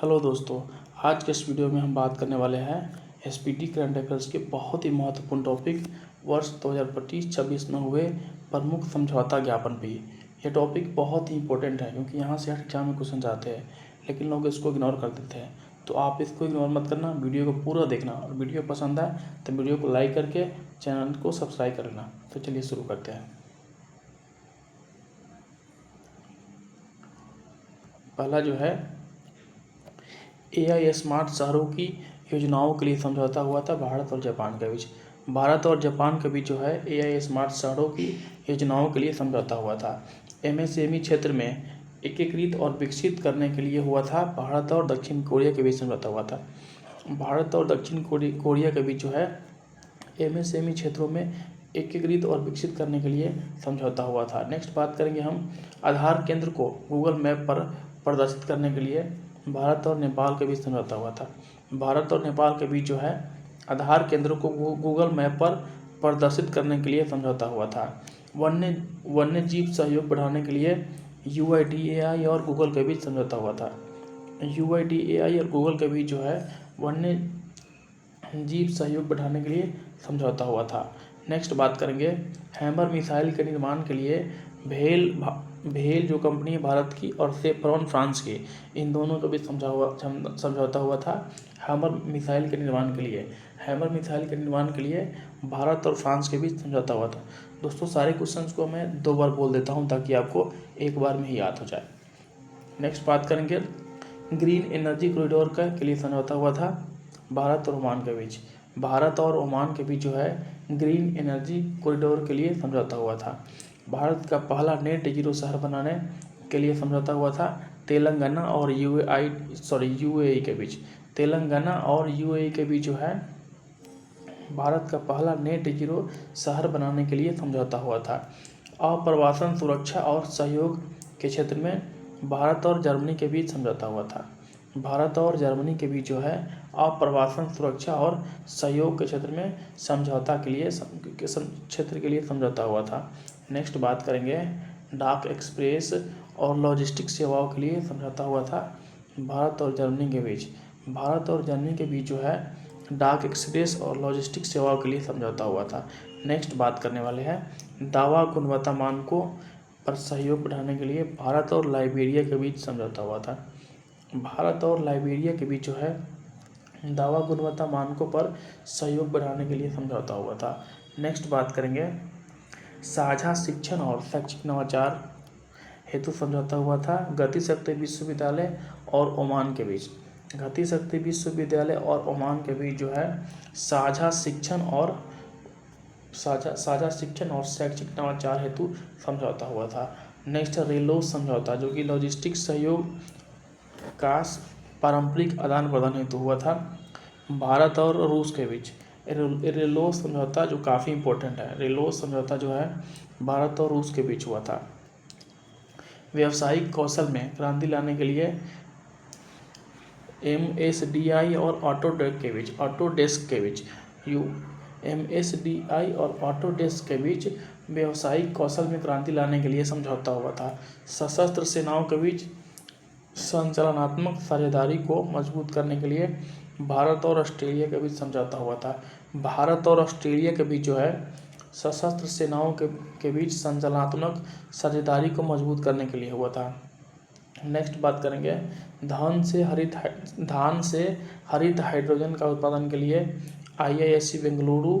Hello दोस्तों, आज के इस वीडियो में हम बात करने वाले हैं एसपीटी करंट अफेयर्स के बहुत ही महत्वपूर्ण टॉपिक वर्ष 2025-26 में हुए प्रमुख समझौता ज्ञापन पे। ये टॉपिक बहुत ही इंपॉर्टेंट है क्योंकि यहाँ से हर एग्जाम में क्वेश्चन आते हैं, लेकिन लोग इसको इग्नोर कर देते हैं। तो आप इसको इग्नोर मत करना, वीडियो को पूरा देखना, और वीडियो पसंद आए तो वीडियो को लाइक करके चैनल को सब्सक्राइब कर लेना। तो चलिए शुरू करते हैं। पहला जो है AI स्मार्ट शहरों की योजनाओं के लिए समझौता हुआ था भारत और जापान के बीच। भारत और जापान के बीच जो है AI स्मार्ट शहरों की योजनाओं के लिए समझौता हुआ था। MSME क्षेत्र में एकीकृत और विकसित करने के लिए हुआ था। भारत और दक्षिण कोरिया के बीच समझौता हुआ था। भारत और दक्षिण कोरिया के बीच जो है MSME क्षेत्रों में एकीकृत और विकसित करने के लिए समझौता हुआ था। नेक्स्ट बात करेंगे हम आधार केंद्र को गूगल मैप पर प्रदर्शित करने के लिए भारत और नेपाल के बीच समझौता हुआ था। भारत और नेपाल के बीच जो है आधार केंद्र को गूगल मैप पर प्रदर्शित करने के लिए समझौता हुआ था। वन्य जीव सहयोग बढ़ाने के लिए UIDAI और गूगल के बीच समझौता हुआ था। UIDAI और गूगल के बीच जो है वन्य जीव सहयोग बढ़ाने के लिए समझौता हुआ था। नेक्स्ट बात करेंगे हैमर मिसाइल के निर्माण के लिए भेल जो कंपनी है भारत की और सेफ्रॉन फ्रांस की, इन दोनों के बीच समझौता हुआ था हैमर मिसाइल के निर्माण के लिए। हैमर मिसाइल के निर्माण के लिए भारत और फ्रांस के बीच समझौता हुआ था। दोस्तों, सारे क्वेश्चंस को मैं 2 बार बोल देता हूँ ताकि आपको एक बार में ही याद हो जाए। नेक्स्ट बात करेंगे ग्रीन एनर्जी कॉरिडोर के लिए समझौता हुआ था भारत और ओमान के बीच। भारत और ओमान के बीच जो है ग्रीन एनर्जी कॉरिडोर के लिए समझौता हुआ था। भारत का पहला नेट जीरो शहर बनाने के लिए समझौता हुआ था तेलंगाना और UAE के बीच। तेलंगाना और UAE के बीच जो है भारत का पहला नेट जीरो शहर बनाने के लिए समझौता हुआ था। आप्रवासन सुरक्षा और सहयोग के क्षेत्र में भारत और जर्मनी के बीच समझौता हुआ था। भारत और जर्मनी के बीच जो है आप्रवासन सुरक्षा और सहयोग के क्षेत्र में समझौता के लिए समझौता हुआ था। नेक्स्ट बात करेंगे डाक एक्सप्रेस और लॉजिस्टिक्स सेवाओं के लिए समझौता हुआ था भारत और जर्मनी के बीच। भारत और जर्मनी के बीच जो है डाक एक्सप्रेस और लॉजिस्टिक्स सेवाओं के लिए समझौता हुआ था। नेक्स्ट बात करने वाले हैं दावा गुणवत्ता मानकों पर सहयोग बढ़ाने के लिए भारत और लाइबेरिया के बीच समझौता हुआ था। भारत और लाइबेरिया के बीच जो है दावा गुणवत्ता मानकों पर सहयोग बढ़ाने के लिए समझौता हुआ था। नेक्स्ट बात करेंगे साझा शिक्षण और शैक्षिक नवाचार हेतु समझौता हुआ था गति शक्ति विश्वविद्यालय और ओमान के बीच। गति शक्ति विश्वविद्यालय और ओमान के बीच जो है साझा शिक्षण और शैक्षिक नवाचार हेतु समझौता हुआ था। नेक्स्ट रेलोस समझौता जो कि लॉजिस्टिक्स सहयोग का पारंपरिक आदान प्रदान हेतु हुआ था भारत और रूस के बीच। रेलोस समझौता जो काफ़ी इंपॉर्टेंट है, रेलोस समझौता जो है भारत और रूस के बीच हुआ था। व्यावसायिक कौशल में क्रांति लाने के लिए MSDI और ऑटोडेस्क के बीच व्यावसायिक कौशल में क्रांति लाने के लिए समझौता हुआ था। सशस्त्र सेनाओं के बीच संचालनात्मक साझेदारी को मजबूत करने के लिए भारत और ऑस्ट्रेलिया के बीच समझौता हुआ था। भारत और ऑस्ट्रेलिया के बीच जो है सशस्त्र सेनाओं के बीच संचालनात्मक साझेदारी को मजबूत करने के लिए हुआ था। नेक्स्ट बात करेंगे धान से हरित हाइड्रोजन का उत्पादन के लिए IISc बेंगलुरु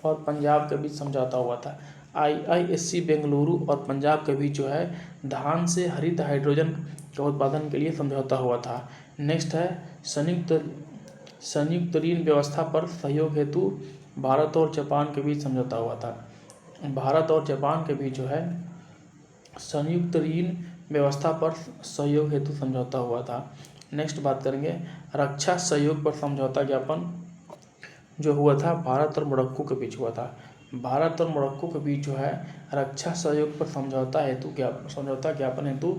और पंजाब के बीच समझौता हुआ था। IISc बेंगलुरु और पंजाब के बीच जो है धान से हरित हाइड्रोजन के उत्पादन के लिए समझौता हुआ था। नेक्स्ट है संयुक्त ऋण व्यवस्था पर सहयोग हेतु भारत और जापान के बीच समझौता हुआ था। भारत और जापान के बीच जो है संयुक्त ऋण व्यवस्था पर सहयोग हेतु समझौता हुआ था। नेक्स्ट बात करेंगे रक्षा सहयोग पर समझौता ज्ञापन जो हुआ था भारत और मोरक्को के बीच हुआ था। भारत और मोरक्को के बीच जो है रक्षा सहयोग पर समझौता ज्ञापन हेतु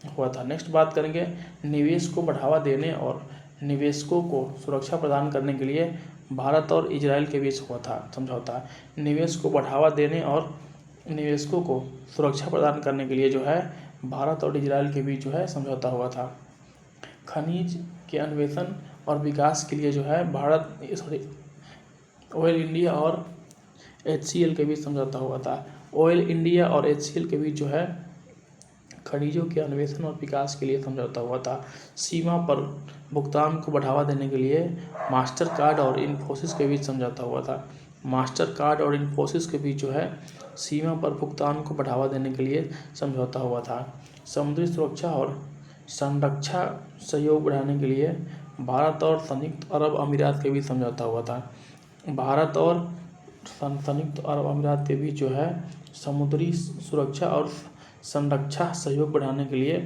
हुआ था। नेक्स्ट बात करेंगे निवेश को बढ़ावा देने और निवेशकों को सुरक्षा प्रदान करने के लिए भारत और इजराइल के बीच हुआ था समझौता। निवेश को बढ़ावा देने और निवेशकों को सुरक्षा प्रदान करने के लिए जो है भारत और इजराइल के बीच जो है समझौता हुआ था। खनिज के अन्वेषण और विकास के लिए जो है ऑयल इंडिया और HCL के बीच समझौता हुआ था। ऑयल इंडिया और HCL के बीच जो है खनिजों के अन्वेषण और विकास के लिए समझौता हुआ था। सीमा पर भुगतान को बढ़ावा देने के लिए मास्टर कार्ड और इन्फोसिस के बीच समझौता हुआ था। मास्टर कार्ड और इन्फोसिस के बीच जो है सीमा पर भुगतान को बढ़ावा देने के लिए समझौता हुआ था। समुद्री सुरक्षा और संरक्षा सहयोग बढ़ाने के लिए भारत और संयुक्त अरब अमीरात के बीच समझौता हुआ था। भारत और संयुक्त अरब अमीरात के बीच जो है समुद्री सुरक्षा और संरक्षा सहयोग बढ़ाने के लिए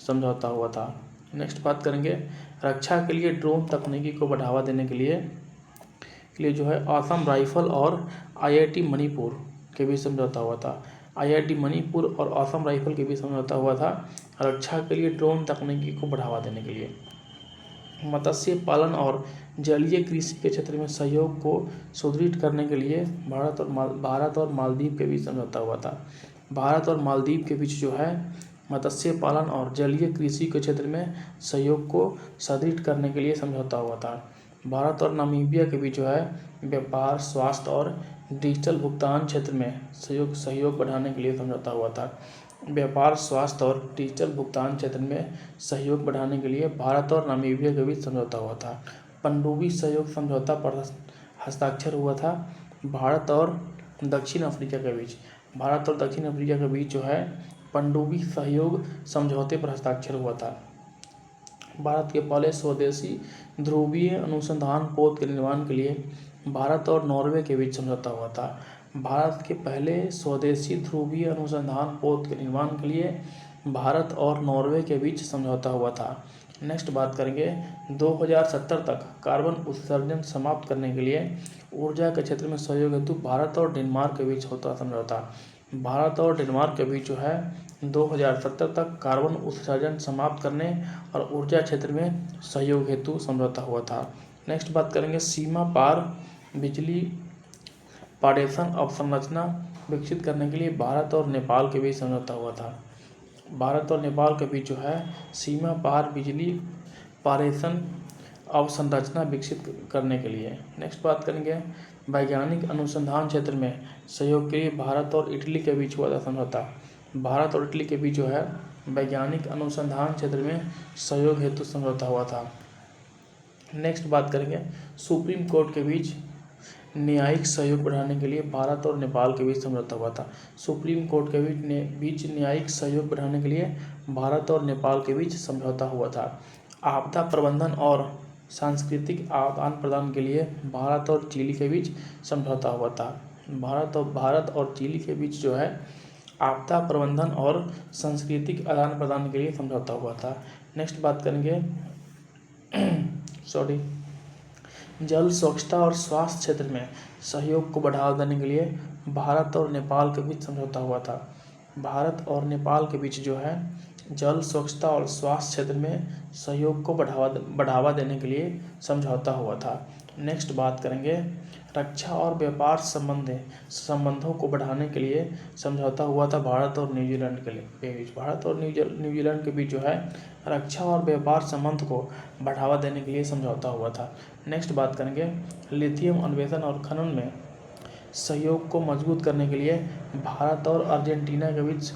समझौता हुआ था। नेक्स्ट बात करेंगे रक्षा के लिए ड्रोन तकनीकी को बढ़ावा देने के लिए जो है असम राइफल और IIT मणिपुर के बीच समझौता हुआ था। IIT मणिपुर और असम राइफल के बीच समझौता हुआ था रक्षा के लिए ड्रोन तकनीकी को बढ़ावा देने के लिए। मत्स्य पालन और जलीय कृषि के क्षेत्र में सहयोग को सुदृढ़ करने के लिए भारत और मालदीव के बीच समझौता हुआ था। भारत और मालदीव के बीच जो है मत्स्य पालन और जलीय कृषि के क्षेत्र में सहयोग को सुदृढ़ करने के लिए समझौता हुआ था। भारत और नामीबिया के बीच जो है व्यापार, स्वास्थ्य और डिजिटल भुगतान क्षेत्र में सहयोग बढ़ाने के लिए समझौता हुआ था। व्यापार, स्वास्थ्य और डिजिटल भुगतान क्षेत्र में सहयोग बढ़ाने के लिए भारत और नामीबिया के बीच समझौता हुआ था। पनडुब्बी सहयोग समझौता पर हस्ताक्षर हुआ था भारत और दक्षिण अफ्रीका के बीच। भारत और दक्षिण अफ्रीका के बीच जो है पनडुब्बी सहयोग समझौते पर हस्ताक्षर हुआ था। भारत के पहले स्वदेशी ध्रुवीय अनुसंधान पोत के निर्माण के लिए भारत और नॉर्वे के बीच समझौता हुआ था। भारत के पहले स्वदेशी ध्रुवीय अनुसंधान पोत के निर्माण के लिए भारत और नॉर्वे के बीच समझौता हुआ था। नेक्स्ट बात करेंगे 2070 तक कार्बन उत्सर्जन समाप्त करने के लिए ऊर्जा के क्षेत्र में सहयोग हेतु भारत और डेनमार्क के बीच होता समझौता। भारत और डेनमार्क के बीच जो है 2070 तक कार्बन उत्सर्जन समाप्त करने और ऊर्जा क्षेत्र में सहयोग हेतु समझौता हुआ था। नेक्स्ट बात करेंगे सीमा पार बिजली पारेषण अवसंरचना विकसित करने के लिए भारत और नेपाल के बीच समझौता हुआ था। भारत और नेपाल के बीच जो है सीमा पार बिजली पारेषण अवसंरचना विकसित करने के लिए। नेक्स्ट बात करेंगे वैज्ञानिक अनुसंधान क्षेत्र में सहयोग के लिए भारत और इटली के बीच हुआ था समझौता। भारत और इटली के बीच जो है वैज्ञानिक अनुसंधान क्षेत्र में सहयोग हेतु समझौता हुआ था। नेक्स्ट बात करेंगे सुप्रीम कोर्ट के बीच न्यायिक सहयोग बढ़ाने के लिए भारत और नेपाल के बीच समझौता हुआ था। सुप्रीम कोर्ट के बीच न्यायिक सहयोग बढ़ाने के लिए भारत और नेपाल के बीच समझौता हुआ था। आपदा प्रबंधन और सांस्कृतिक आदान प्रदान के लिए भारत और चिली के बीच समझौता हुआ था। भारत और चिली के बीच जो है आपदा प्रबंधन और सांस्कृतिक आदान प्रदान के लिए समझौता हुआ था। नेक्स्ट बात करेंगे जल स्वच्छता और स्वास्थ्य क्षेत्र में सहयोग को बढ़ावा देने के लिए भारत और नेपाल के बीच समझौता हुआ था। भारत और नेपाल के बीच जो है जल स्वच्छता और स्वास्थ्य क्षेत्र में सहयोग को बढ़ावा देने के लिए समझौता हुआ था। नेक्स्ट बात करेंगे रक्षा और व्यापार संबंधों को बढ़ाने के लिए समझौता हुआ था भारत और न्यूजीलैंड के बीच। भारत और न्यूजीलैंड के बीच जो है रक्षा और व्यापार संबंध को बढ़ावा देने के लिए समझौता हुआ था। नेक्स्ट बात करेंगे लिथियम अन्वेषण और खनन में सहयोग को मजबूत करने के लिए भारत और अर्जेंटीना के बीच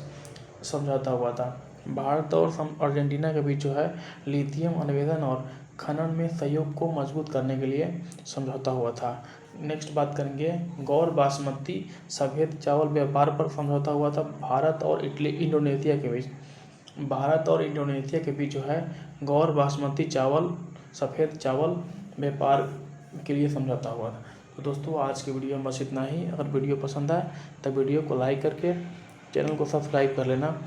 समझौता हुआ था। भारत और अर्जेंटीना के बीच जो है लिथियम अन्वेषण और खनन में सहयोग को मजबूत करने के लिए समझौता हुआ था। नेक्स्ट बात करेंगे गौर बासमती सफ़ेद चावल व्यापार पर समझौता हुआ था भारत और इंडोनेशिया के बीच। भारत और इंडोनेशिया के बीच जो है गौर बासमती चावल सफ़ेद चावल व्यापार के लिए समझौता हुआ था। तो दोस्तों आज की वीडियो में बस इतना ही। अगर वीडियो पसंद आए तो वीडियो को लाइक करके चैनल को सब्सक्राइब कर लेना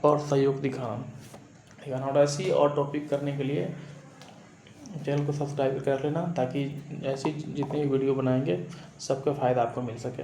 और सहयोग दिखाना। और ऐसी और टॉपिक करने के लिए चैनल को सब्सक्राइब कर लेना ताकि ऐसी जितनी वीडियो बनाएंगे सबका फ़ायदा आपको मिल सके।